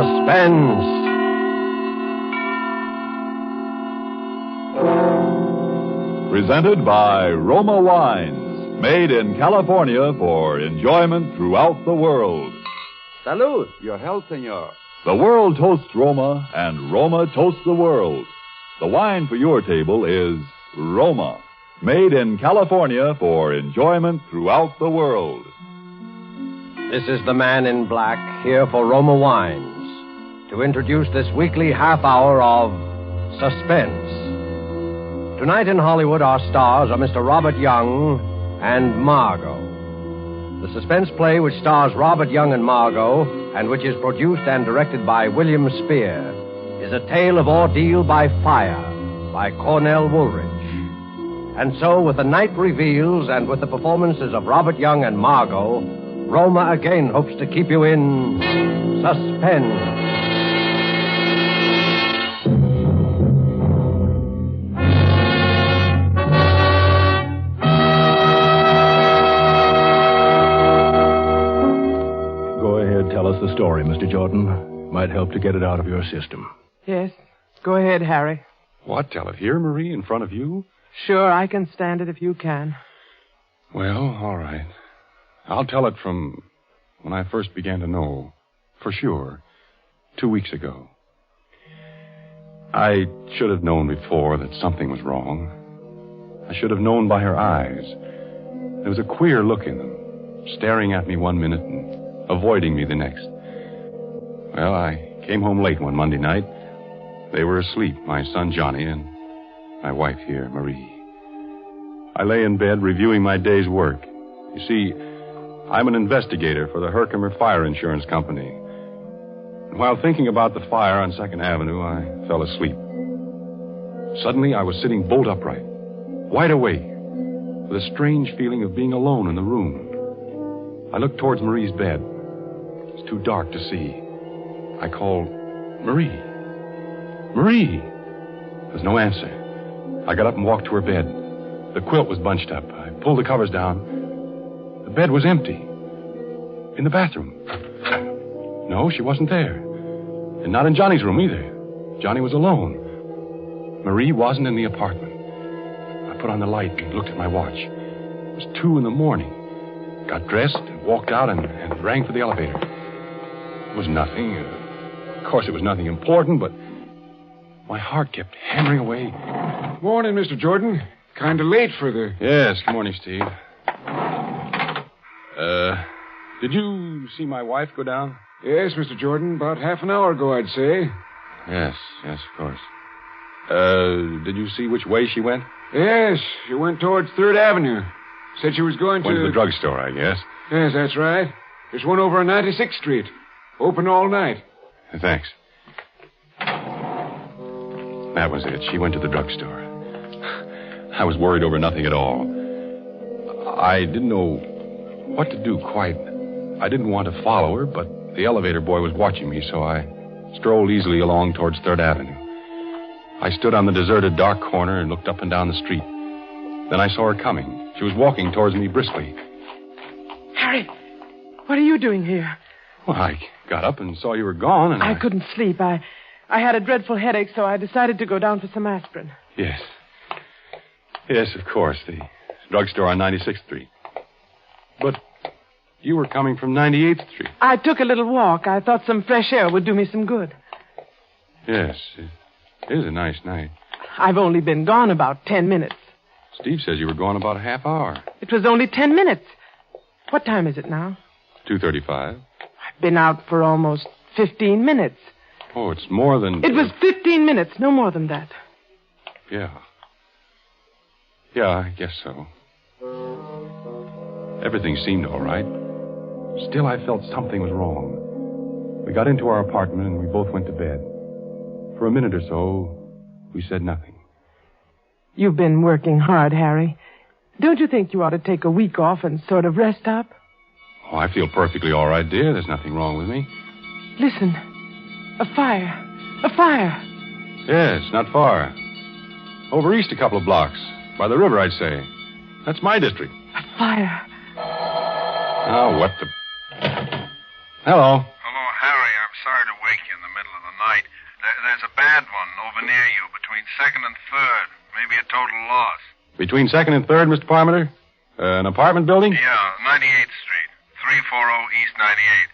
Suspense. Presented by Roma Wines, made in California for enjoyment throughout the world. Salud. Your health, senor. The world toasts Roma, and Roma toasts the world. The wine for your table is Roma, made in California for enjoyment throughout the world. This is the Man in Black, here for Roma Wines, to introduce this weekly half hour of Suspense. Tonight in Hollywood, our stars are Mr. Robert Young and Margot. The suspense play which stars Robert Young and Margot, and which is produced and directed by William Spear, is A Tale of Ordeal by Fire by Cornell Woolrich. And so, with the night reveals and with the performances of Robert Young and Margot, Roma again hopes to keep you in suspense. Tell us the story, Mr. Jordan. Might help to get it out of your system. Yes. Go ahead, Harry. What? Tell it here, Marie, in front of you? Sure, I can stand it if you can. Well, all right. I'll tell it from when I first began to know, for sure, 2 weeks ago. I should have known before that something was wrong. I should have known by her eyes. There was a queer look in them, staring at me one minute and avoiding me the next. Well, I came home late one Monday night. They were asleep, my son Johnny and my wife here, Marie. I lay in bed reviewing my day's work. You see, I'm an investigator for the Herkimer Fire Insurance Company. And while thinking about the fire on 2nd Avenue, I fell asleep. Suddenly, I was sitting bolt upright, wide awake, with a strange feeling of being alone in the room. I looked towards Marie's bed. It's too dark to see. I called, Marie. Marie! There was no answer. I got up and walked to her bed. The quilt was bunched up. I pulled the covers down. The bed was empty. In the bathroom. No, she wasn't there. And not in Johnny's room either. Johnny was alone. Marie wasn't in the apartment. I put on the light and looked at my watch. It was 2 a.m. Got dressed and walked out and rang for the elevator. It was nothing. Of course, it was nothing important, but my heart kept hammering away. Morning, Mr. Jordan. Kind of late for the... Yes, good morning, Steve. Did you see my wife go down? Yes, Mr. Jordan. About half an hour ago, I'd say. Yes, of course. Did you see which way she went? Yes, she went towards 3rd Avenue. Said she was going Went to the drugstore, I guess. Yes, that's right. There's one over on 96th Street. Open all night. Thanks. That was it. She went to the drugstore. I was worried over nothing at all. I didn't know what to do quite. I didn't want to follow her, but the elevator boy was watching me, so I strolled easily along towards 3rd Avenue. I stood on the deserted dark corner and looked up and down the street. Then I saw her coming. She was walking towards me briskly. Harry, what are you doing here? Well, I got up and saw you were gone, and I couldn't sleep. I had a dreadful headache, so I decided to go down for some aspirin. Yes. Yes, of course. The drugstore on 96th Street. But you were coming from 98th Street. I took a little walk. I thought some fresh air would do me some good. Yes, it is a nice night. I've only been gone about 10 minutes. Steve says you were gone about a half hour. It was only 10 minutes. What time is it now? 2:35. I've been out for almost 15 minutes. Oh, it's more than... It was 15 minutes, no more than that. Yeah. Yeah, I guess so. Everything seemed all right. Still, I felt something was wrong. We got into our apartment and we both went to bed. For a minute or so, we said nothing. You've been working hard, Harry. Don't you think you ought to take a week off and sort of rest up? Oh, I feel perfectly all right, dear. There's nothing wrong with me. Listen. A fire. A fire. Yes, not far. Over east a couple of blocks. By the river, I'd say. That's my district. A fire. Oh, what the... Hello. Hello, Harry. I'm sorry to wake you there's a bad one over near you between 2nd and 3rd. Maybe a total loss. Between 2nd and 3rd, Mr. Parmenter? An apartment building? Yeah, 98th Street. 340 East 98.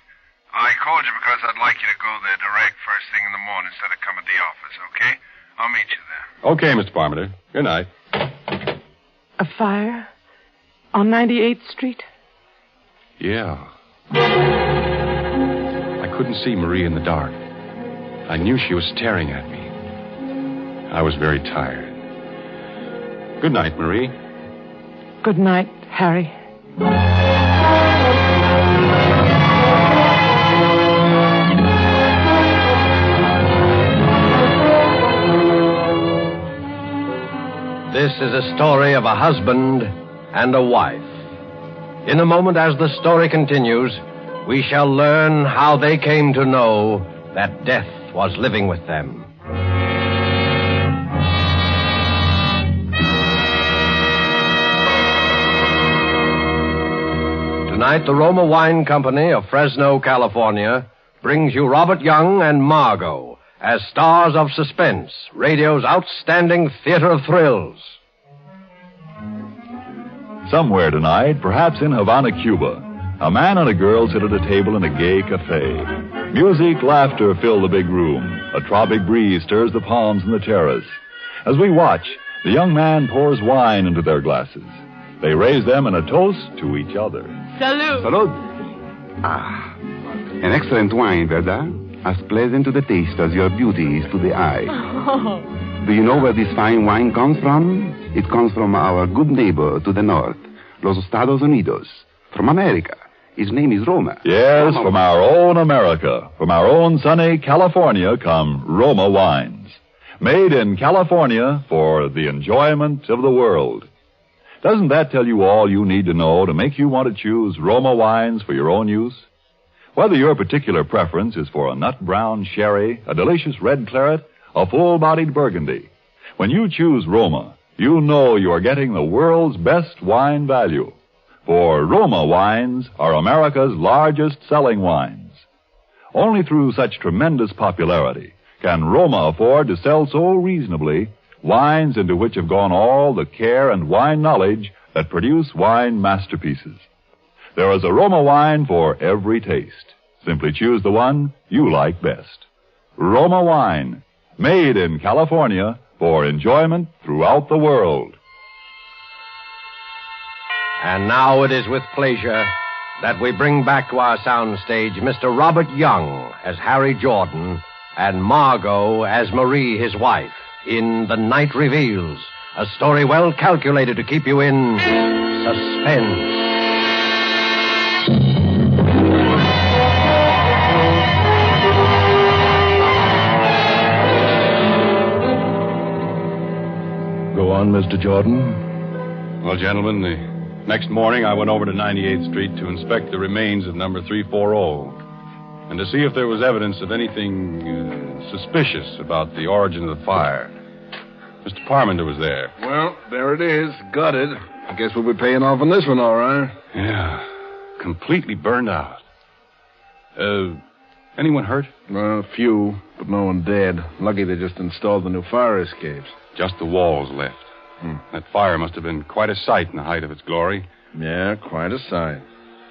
I called you because I'd like you to go there direct first thing in the morning instead of come to the office, okay? I'll meet you there. Okay, Mr. Parmenter. Good night. A fire? On 98th Street? Yeah. I couldn't see Marie in the dark. I knew she was staring at me. I was very tired. Good night, Marie. Good night, Harry. This is a story of a husband and a wife. In a moment, as the story continues, we shall learn how they came to know that death was living with them. Tonight, the Roma Wine Company of Fresno, California, brings you Robert Young and Margot as stars of Suspense, radio's outstanding theater of thrills. Somewhere tonight, perhaps in Havana, Cuba, a man and a girl sit at a table in a gay cafe. Music, laughter fill the big room. A tropic breeze stirs the palms in the terrace. As we watch, the young man pours wine into their glasses. They raise them in a toast to each other. Salud. Salud. Ah, an excellent wine, Verda. As pleasant to the taste as your beauty is to the eye. Oh. Do you know where this fine wine comes from? It comes from our good neighbor to the north, Los Estados Unidos, from America. His name is Roma. Yes, Roma. from our own America, from our own sunny California come Roma wines. Made in California for the enjoyment of the world. Doesn't that tell you all you need to know to make you want to choose Roma wines for your own use? Whether your particular preference is for a nut brown sherry, a delicious red claret, a full-bodied burgundy, when you choose Roma, you know you are getting the world's best wine value. For Roma wines are America's largest selling wines. Only through such tremendous popularity can Roma afford to sell so reasonably wines into which have gone all the care and wine knowledge that produce wine masterpieces. There is a Roma wine for every taste. Simply choose the one you like best. Roma wine, made in California for enjoyment throughout the world. And now it is with pleasure that we bring back to our soundstage Mr. Robert Young as Harry Jordan and Margot as Marie, his wife, in The Night Reveals, a story well calculated to keep you in suspense. Go on, Mr. Jordan. Well, gentlemen, the next morning I went over to 98th Street to inspect the remains of number 340 and to see if there was evidence of anything suspicious about the origin of the fire. Mr. Parmenter was there. Well, there it is. Gutted. I guess we'll be paying off on this one, all right. Yeah, completely burned out. Anyone hurt? Well, a few, but no one dead. Lucky they just installed the new fire escapes. Just the walls left. That fire must have been quite a sight in the height of its glory. Yeah, quite a sight.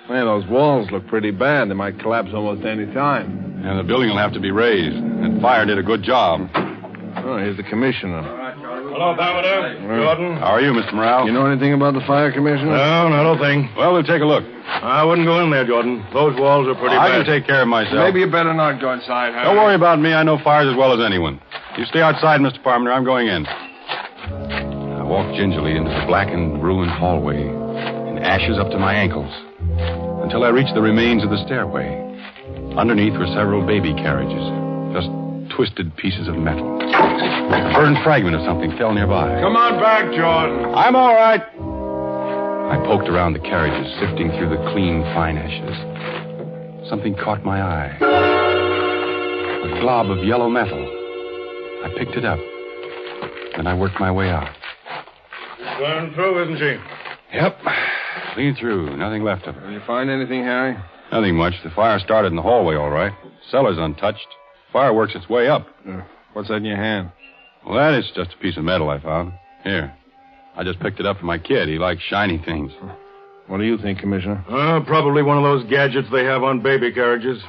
Man, those walls look pretty bad. They might collapse almost any time. And the building will have to be raised. That fire did a good job. Oh, here's the commissioner. Hello, Parmenter. Jordan. How are you, Mr. Morale? You know anything about the fire, Commissioner? No, not a thing. Well, we'll take a look. I wouldn't go in there, Jordan. Those walls are pretty I bad. can take care of myself. Maybe you better not go inside, Harry. Don't worry about me. I know fires as well as anyone. You stay outside, Mr. Parmenter. I'm going in. I walked gingerly into the blackened, ruined hallway, in ashes up to my ankles, until I reached the remains of the stairway. Underneath were several baby carriages, just twisted pieces of metal. A burned fragment of something fell nearby. Come on back, Jordan. I'm all right. I poked around the carriages, sifting through the clean, fine ashes. Something caught my eye. A glob of yellow metal. I picked it up. Then I worked my way out. Going through, isn't she? Yep. Clean through. Nothing left of her. Did you find anything, Harry? Nothing much. The fire started in the hallway, all right. Cellar's untouched. Fire works its way up. What's that in your hand? Well, that is just a piece of metal I found. Here. I just picked it up for my kid. He likes shiny things. What do you think, Commissioner? Probably one of those gadgets they have on baby carriages.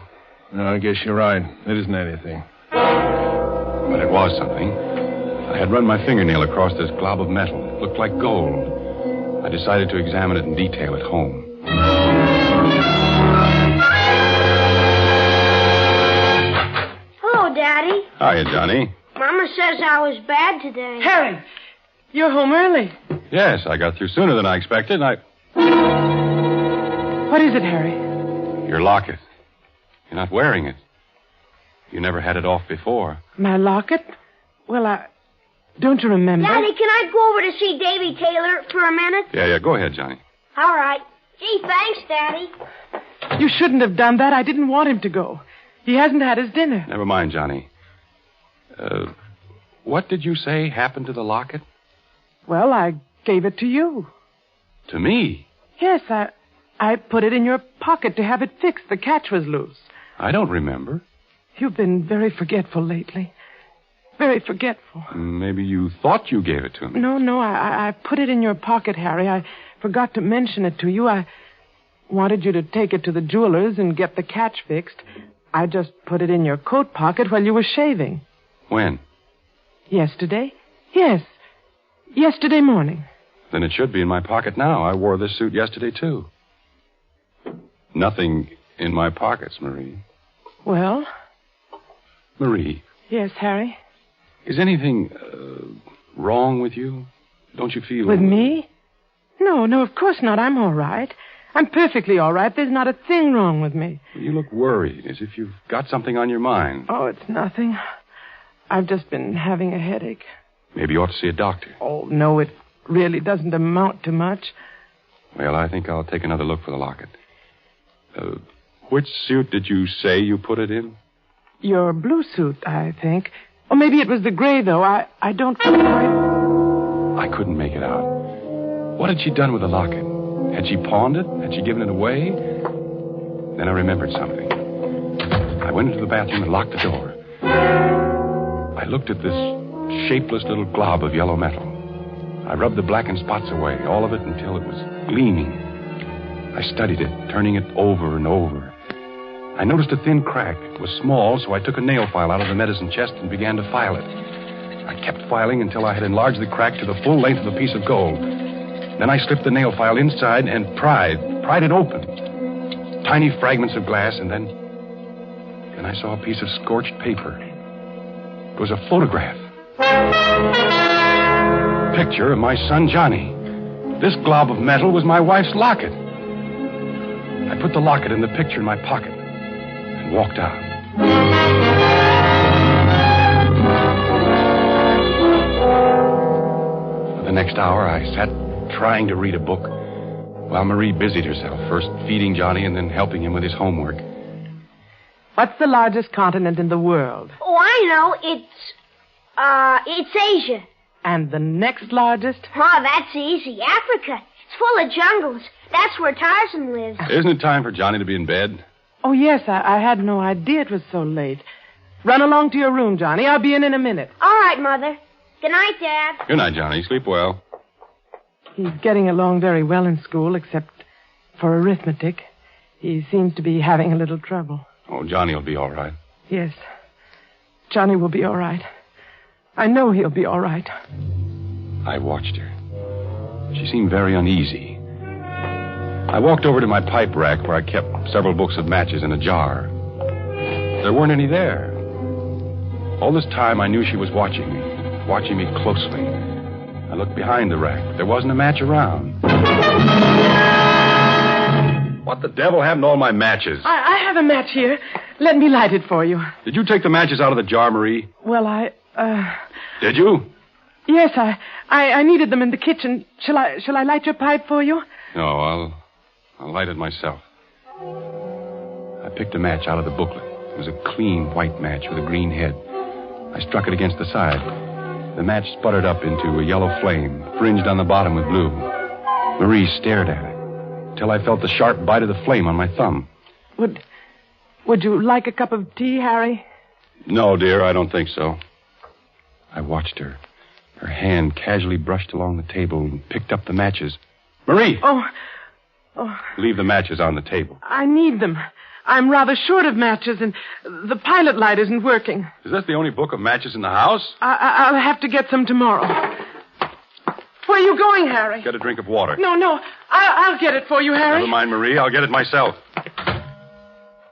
No, I guess you're right. It isn't anything. But it was something. I had run my fingernail across this glob of metal. It looked like gold. I decided to examine it in detail at home. Hello, Daddy. Hiya, Johnny. Mama says I was bad today. Harry, you're home early. Yes, I got through sooner than I expected. What is it, Harry? Your locket. You're not wearing it. You never had it off before. My locket? Well, don't you remember? Daddy, can I go over to see Davy Taylor for a minute? Yeah, go ahead, Johnny. All right. Gee, thanks, Daddy. You shouldn't have done that. I didn't want him to go. He hasn't had his dinner. Never mind, Johnny. What did you say happened to the locket? Well, I gave it to you. To me? Yes, I put it in your pocket to have it fixed. The catch was loose. I don't remember. You've been very forgetful lately. Very forgetful. Maybe you thought you gave it to me. No, I put it in your pocket, Harry. I forgot to mention it to you. I wanted you to take it to the jeweler's and get the catch fixed. I just put it in your coat pocket while you were shaving. When? Yesterday? Yes. Yesterday morning. Then it should be in my pocket now. I wore this suit yesterday, too. Nothing in my pockets, Marie. Well? Marie. Yes, Harry? Is anything wrong with you? Don't you feel... With me? No, of course not. I'm all right. I'm perfectly all right. There's not a thing wrong with me. You look worried, as if you've got something on your mind. Oh, it's nothing. I've just been having a headache. Maybe you ought to see a doctor. Oh, no, it really doesn't amount to much. Well, I think I'll take another look for the locket. Which suit did you say you put it in? Your blue suit, I think. Or maybe it was the gray, though. I don't quite... I couldn't make it out. What had she done with the locket? Had she pawned it? Had she given it away? Then I remembered something. I went into the bathroom and locked the door. I looked at this shapeless little glob of yellow metal. I rubbed the blackened spots away, all of it until it was gleaming. I studied it, turning it over and over. I noticed a thin crack. It was small, so I took a nail file out of the medicine chest and began to file it. I kept filing until I had enlarged the crack to the full length of a piece of gold. Then I slipped the nail file inside and pried it open. Tiny fragments of glass, and then I saw a piece of scorched paper. It was a photograph. Picture of my son, Johnny. This glob of metal was my wife's locket. I put the locket and the picture in my pocket and walked out. For the next hour, I sat trying to read a book while Marie busied herself, first feeding Johnny and then helping him with his homework. What's the largest continent in the world? Oh, I know. It's Asia. And the next largest? Oh, that's easy. Africa. It's full of jungles. That's where Tarzan lives. Isn't it time for Johnny to be in bed? Oh, yes. I had no idea it was so late. Run along to your room, Johnny. I'll be in a minute. All right, Mother. Good night, Dad. Good night, Johnny. Sleep well. He's getting along very well in school, except for arithmetic. He seems to be having a little trouble. Oh, Johnny will be all right. Yes. Johnny will be all right. I know he'll be all right. I watched her. She seemed very uneasy. I walked over to my pipe rack where I kept several books of matches in a jar. There weren't any there. All this time I knew she was watching me closely. I looked behind the rack, but there wasn't a match around. What the devil happened to all my matches? I have a match here. Let me light it for you. Did you take the matches out of the jar, Marie? Well, Did you? Yes, I needed them in the kitchen. Shall I light your pipe for you? No, I'll light it myself. I picked a match out of the booklet. It was a clean white match with a green head. I struck it against the side. The match sputtered up into a yellow flame, fringed on the bottom with blue. Marie stared at it till I felt the sharp bite of the flame on my thumb. Would you like a cup of tea, Harry? No, dear, I don't think so. I watched her. Her hand casually brushed along the table and picked up the matches. Marie! Oh. Leave the matches on the table. I need them. I'm rather short of matches, and the pilot light isn't working. Is this the only book of matches in the house? I'll have to get some tomorrow. Where are you going, Harry? Get a drink of water. No. I'll get it for you, Harry. Never mind, Marie. I'll get it myself.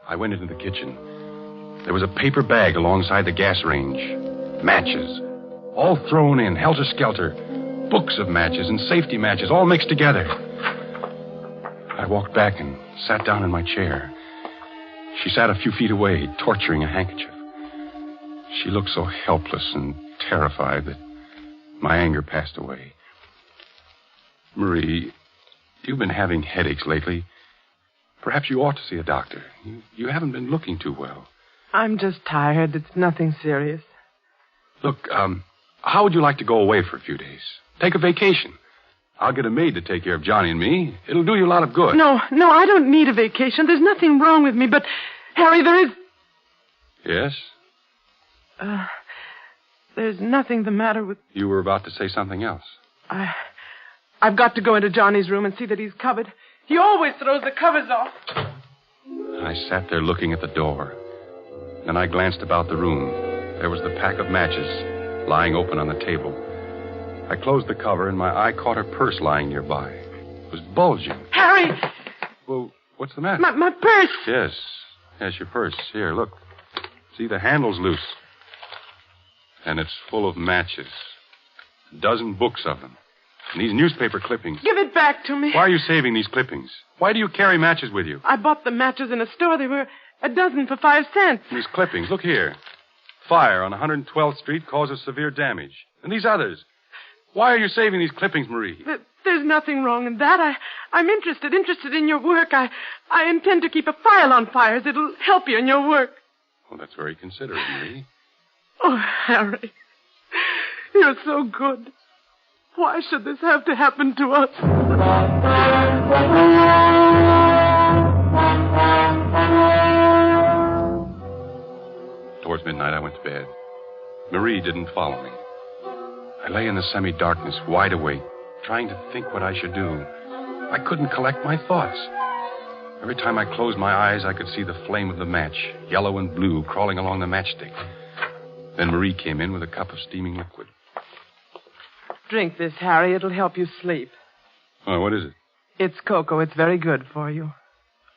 I went into the kitchen. There was a paper bag alongside the gas range. Matches. All thrown in, helter-skelter. Books of matches and safety matches, all mixed together. I walked back and sat down in my chair. She sat a few feet away, torturing a handkerchief. She looked so helpless and terrified that my anger passed away. Marie, you've been having headaches lately. Perhaps you ought to see a doctor. You haven't been looking too well. I'm just tired. It's nothing serious. Look, how would you like to go away for a few days? Take a vacation. I'll get a maid to take care of Johnny and me. It'll do you a lot of good. No, I don't need a vacation. There's nothing wrong with me, but, Harry, there is... Yes? There's nothing the matter with... You were about to say something else. I've got to go into Johnny's room and see that he's covered. He always throws the covers off. I sat there looking at the door. Then I glanced about the room. There was the pack of matches lying open on the table. I closed the cover, and my eye caught her purse lying nearby. It was bulging. Harry! Well, what's the matter? My purse! Yes, your purse. Here, look. See, the handle's loose. And it's full of matches. A dozen books of them. And these newspaper clippings. Give it back to me. Why are you saving these clippings? Why do you carry matches with you? I bought the matches in a store. They were a dozen for 5 cents. These clippings, look here. Fire on 112th Street causes severe damage. And these others. Why are you saving these clippings, Marie? There's nothing wrong in that. I'm interested in your work. I intend to keep a file on fires. It'll help you in your work. Well, that's very considerate, Marie. Oh, Harry, you're so good. Why should this have to happen to us? Towards midnight, I went to bed. Marie didn't follow me. I lay in the semi-darkness, wide awake, trying to think what I should do. I couldn't collect my thoughts. Every time I closed my eyes, I could see the flame of the match, yellow and blue, crawling along the matchstick. Then Marie came in with a cup of steaming liquid. Drink this, Harry. It'll help you sleep. Oh, what is it? It's cocoa. It's very good for you.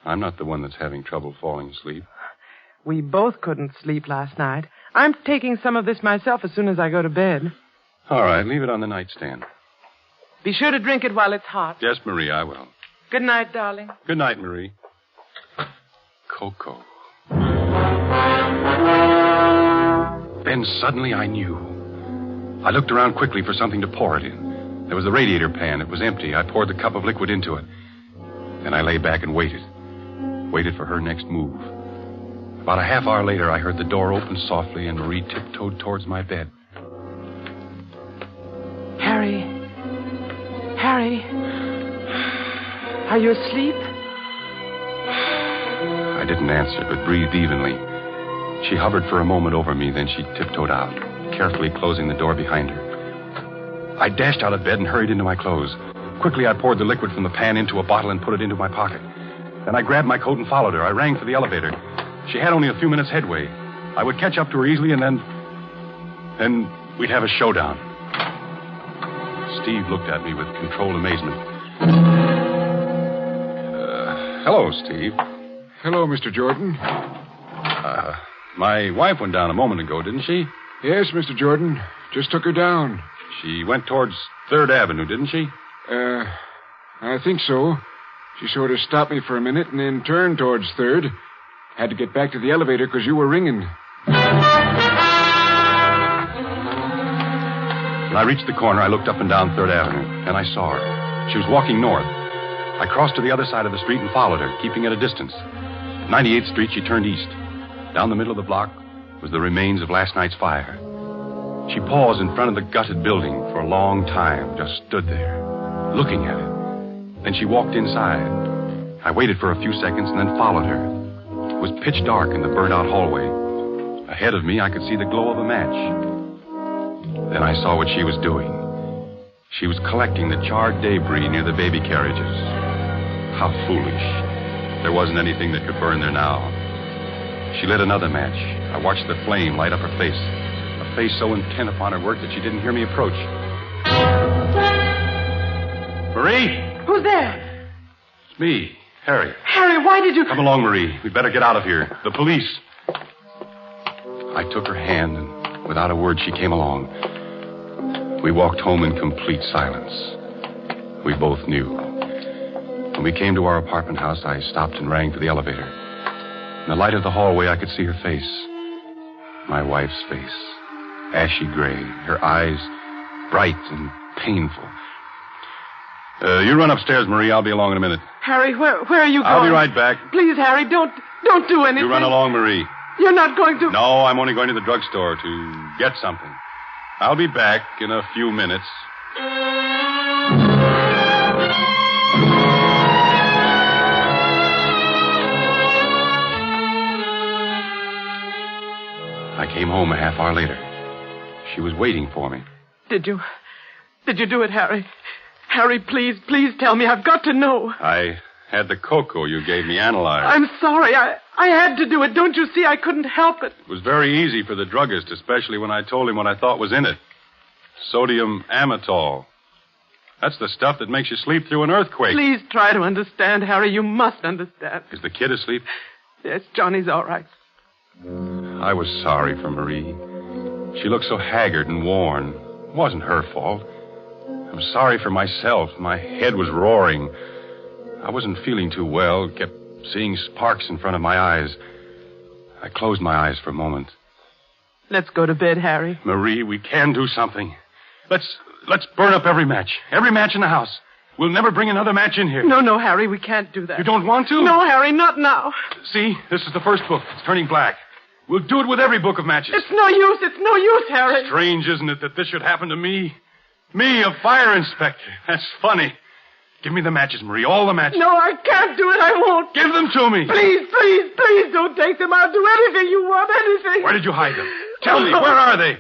I'm not the one that's having trouble falling asleep. We both couldn't sleep last night. I'm taking some of this myself as soon as I go to bed. All right, leave it on the nightstand. Be sure to drink it while it's hot. Yes, Marie, I will. Good night, darling. Good night, Marie. Cocoa. Then suddenly I knew. I looked around quickly for something to pour it in. There was the radiator pan. It was empty. I poured the cup of liquid into it. Then I lay back and waited. Waited for her next move. About a half hour later, I heard the door open softly and Marie tiptoed towards my bed. Harry, are you asleep? I didn't answer, but breathed evenly. She hovered for a moment over me, then she tiptoed out, carefully closing the door behind her. I dashed out of bed and hurried into my clothes. Quickly, I poured the liquid from the pan into a bottle and put it into my pocket. Then I grabbed my coat and followed her. I rang for the elevator. She had only a few minutes headway. I would catch up to her easily, and then we'd have a showdown. Steve looked at me with controlled amazement. Hello, Steve. Hello, Mr. Jordan. My wife went down a moment ago, didn't she? Yes, Mr. Jordan. Just took her down. She went towards 3rd Avenue, didn't she? I think so. She sort of stopped me for a minute and then turned towards 3rd. Had to get back to the elevator because you were ringing. When I reached the corner, I looked up and down 3rd Avenue. Then I saw her. She was walking north. I crossed to the other side of the street and followed her, keeping at a distance. At 98th Street, she turned east. Down the middle of the block was the remains of last night's fire. She paused in front of the gutted building for a long time, just stood there, looking at it. Then she walked inside. I waited for a few seconds and then followed her. It was pitch dark in the burnt-out hallway. Ahead of me, I could see the glow of a match. Then I saw what she was doing. She was collecting the charred debris near the baby carriages. How foolish. There wasn't anything that could burn there now. She lit another match. I watched the flame light up her face. A face so intent upon her work that she didn't hear me approach. Marie! Who's there? It's me, Harry. Harry, why did you... Come along, Marie. We'd better get out of here. The police. I took her hand, and without a word, she came along. We walked home in complete silence. We both knew. When we came to our apartment house, I stopped and rang for the elevator. In the light of the hallway, I could see her face. My wife's face. Ashy gray. Her eyes bright and painful. You run upstairs, Marie. I'll be along in a minute. Harry, where are you going? I'll be right back. Please, Harry, don't do anything. You run along, Marie. You're not going to... No, I'm only going to the drugstore to get something. I'll be back in a few minutes. I came home a half hour later. She was waiting for me. Did you do it, Harry? Harry, please tell me. I've got to know. I had the cocoa you gave me analyzed. I'm sorry. I had to do it. Don't you see? I couldn't help it. It was very easy for the druggist, especially when I told him what I thought was in it. Sodium amytal. That's the stuff that makes you sleep through an earthquake. Please try to understand, Harry. You must understand. Is the kid asleep? Yes, Johnny's all right. I was sorry for Marie. She looked so haggard and worn. It wasn't her fault. I'm sorry for myself. My head was roaring. I wasn't feeling too well. Kept seeing sparks in front of my eyes. I closed my eyes for a moment. Let's go to bed, Harry. Marie, we can do something. Let's burn up every match. Every match in the house. We'll never bring another match in here. No, Harry, we can't do that. You don't want to? No, Harry, not now. See, this is the first book. It's turning black. We'll do it with every book of matches. It's no use, Harry. Strange, isn't it, that this should happen to me? Me, a fire inspector. That's funny. Give me the matches, Marie, all the matches. No, I can't do it. I won't. Give them to me. Please don't take them. I'll do anything you want, anything. Where did you hide them? Tell me, where are they?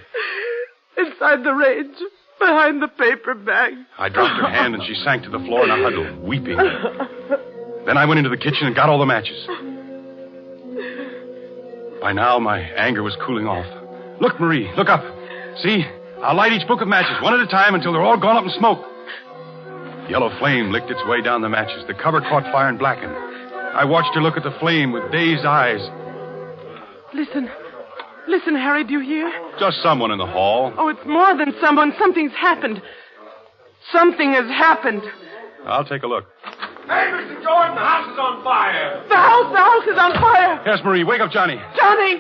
Inside the range, behind the paper bag. I dropped her hand and she sank to the floor in a huddle, weeping. Then I went into the kitchen and got all the matches. By now, my anger was cooling off. Look, Marie, look up. See? I'll light each book of matches, one at a time, until they're all gone up in smoke. Yellow flame licked its way down the matches. The cover caught fire and blackened. I watched her look at the flame with dazed eyes. Listen, Harry, do you hear? Just someone in the hall. Oh, it's more than someone. Something's happened. Something has happened. I'll take a look. Hey, Mr. Jordan, the house is on fire. The house is on fire. Yes, Marie, wake up Johnny. Johnny!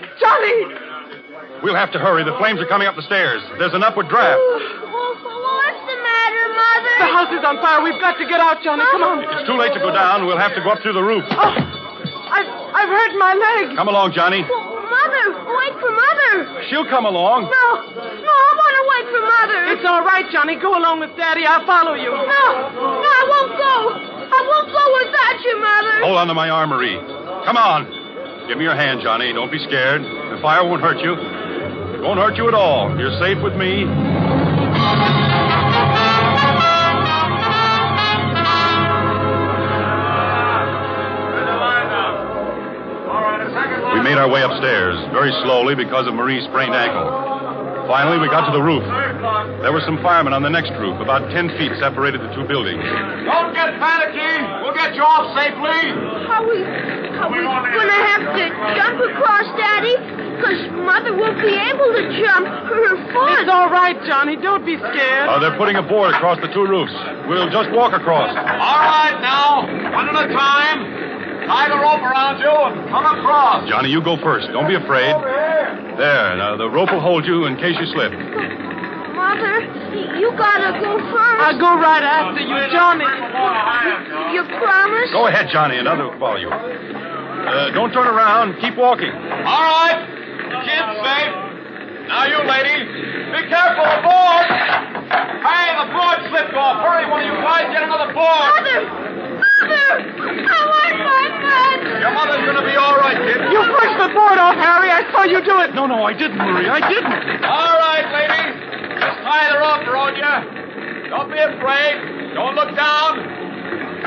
We'll have to hurry. The flames are coming up the stairs. There's an upward draft. What's the matter, Mother? The house is on fire. We've got to get out, Johnny. Come on. It's too late to go down. We'll have to go up through the roof. Oh, I've hurt my leg. Come along, Johnny. Mother, wait for Mother. She'll come along. No, I want to wait for Mother. It's all right, Johnny. Go along with Daddy. I'll follow you. No, I won't go. I won't go without you, Mother. Hold on to my arm, Marie. Come on. Give me your hand, Johnny. Don't be scared. The fire won't hurt you. It won't hurt you at all. You're safe with me. We made our way upstairs, very slowly because of Marie's sprained ankle. Finally, we got to the roof. There were some firemen on the next roof. About 10 feet separated the two buildings. Don't get panicky. We'll get you off safely. Are we going to have to jump across, Daddy? Because Mother won't be able to jump. Her foot. It's all right, Johnny. Don't be scared. They're putting a board across the two roofs. We'll just walk across. All right, now. One at a time. Tie the rope around you and come across. Johnny, you go first. Don't be afraid. There. Now, the rope will hold you in case you slip. Mother, you gotta go first. I'll go right after you, Johnny. You promise? Go ahead, Johnny, and others will follow you. Don't turn around. Keep walking. All right. Kid's safe. Now, you lady, be careful. The board. Hey, the board slipped off. Hurry, one of you guys. Get another board. Mother! I want my mother. Your mother's going to be all right, kid. You pushed the board off, Harry. I saw you do it. No, I didn't, Marie. I didn't. All right, ladies. This tie the rope around you. Don't be afraid. Don't look down.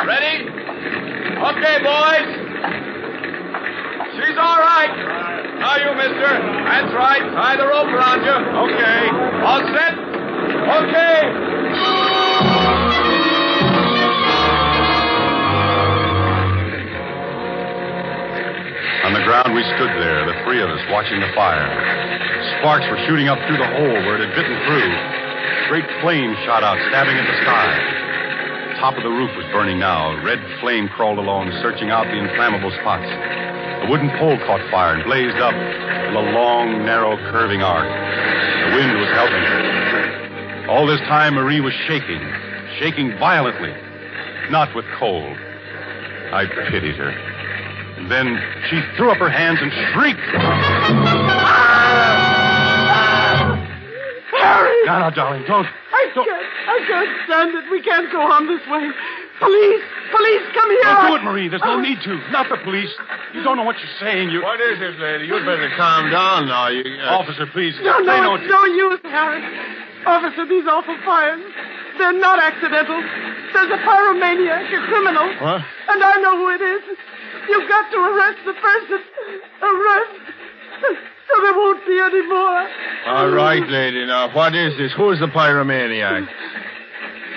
Ready? Okay, boys. She's all right. Now you, mister. That's right. Tie the rope around you. Okay. All set? Okay. On the ground, we stood there, the three of us, watching the fire. Sparks were shooting up through the hole where it had bitten through. Great flames shot out, stabbing at the sky. The top of the roof was burning now. Red flame crawled along, searching out the inflammable spots. The wooden pole caught fire and blazed up in a long, narrow, curving arc. The wind was helping her. All this time, Marie was shaking violently, not with cold. I pitied her. And then she threw up her hands and shrieked. Harry! No, darling, don't. I can't stand it. We can't go on this way. Police, come here. Don't do it, Marie. There's no need to. Not the police. You don't know what you're saying. What is this, lady? You'd better calm down now. Officer, please. No, it's no use, Harry. Officer, these awful fires, they're not accidental. There's a pyromaniac, a criminal. What? And I know who it is. You've got to arrest the person. Arrest. So there won't be any more. All right, lady. Now, what is this? Who's the pyromaniac?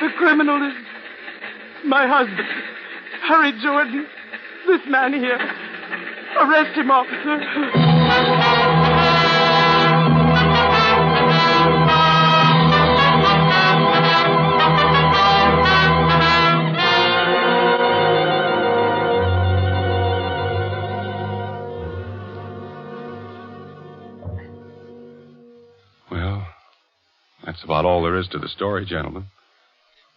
The criminal is my husband, Harry Jordan. This man here. Arrest him, officer. Well, that's about all there is to the story, gentlemen.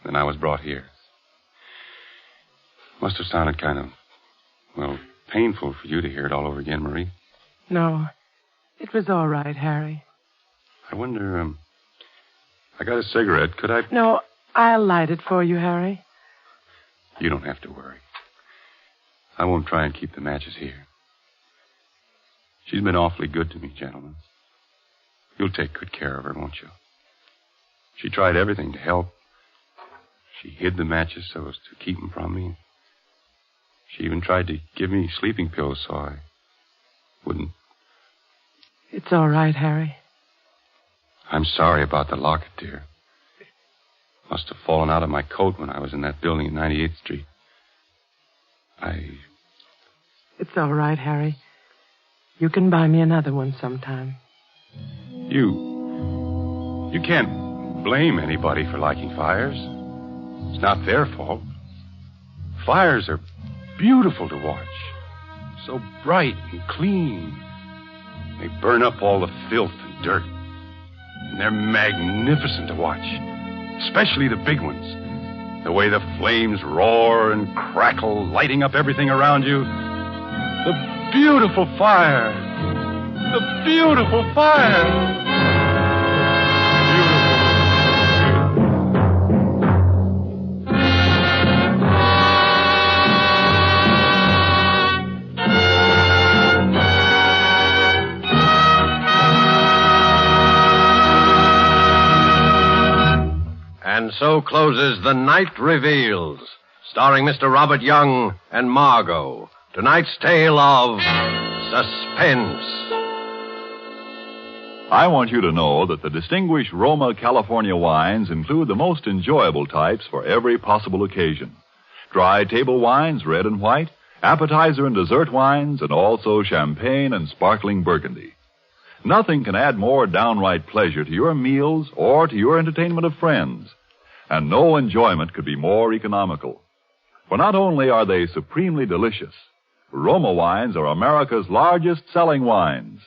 Then I was brought here. Must have sounded kind of, painful for you to hear it all over again, Marie. No, it was all right, Harry. I wonder, I got a cigarette. Could I? No, I'll light it for you, Harry. You don't have to worry. I won't try and keep the matches here. She's been awfully good to me, gentlemen. You'll take good care of her, won't you? She tried everything to help. She hid the matches so as to keep them from me. She even tried to give me sleeping pills so I wouldn't. It's all right, Harry. I'm sorry about the locket, dear. Must have fallen out of my coat when I was in that building at 98th Street. It's all right, Harry. You can buy me another one sometime. You can't blame anybody for liking fires. It's not their fault. Fires are beautiful to watch. So bright and clean. They burn up all the filth and dirt. And they're magnificent to watch. Especially the big ones. The way the flames roar and crackle, lighting up everything around you. The beautiful fire. The beautiful fire. And so closes The Night Reveals, starring Mr. Robert Young and Margot. Tonight's tale of suspense. I want you to know that the distinguished Roma California wines include the most enjoyable types for every possible occasion. Dry table wines, red and white, appetizer and dessert wines, and also champagne and sparkling Burgundy. Nothing can add more downright pleasure to your meals or to your entertainment of friends. And no enjoyment could be more economical. For not only are they supremely delicious, Roma wines are America's largest selling wines.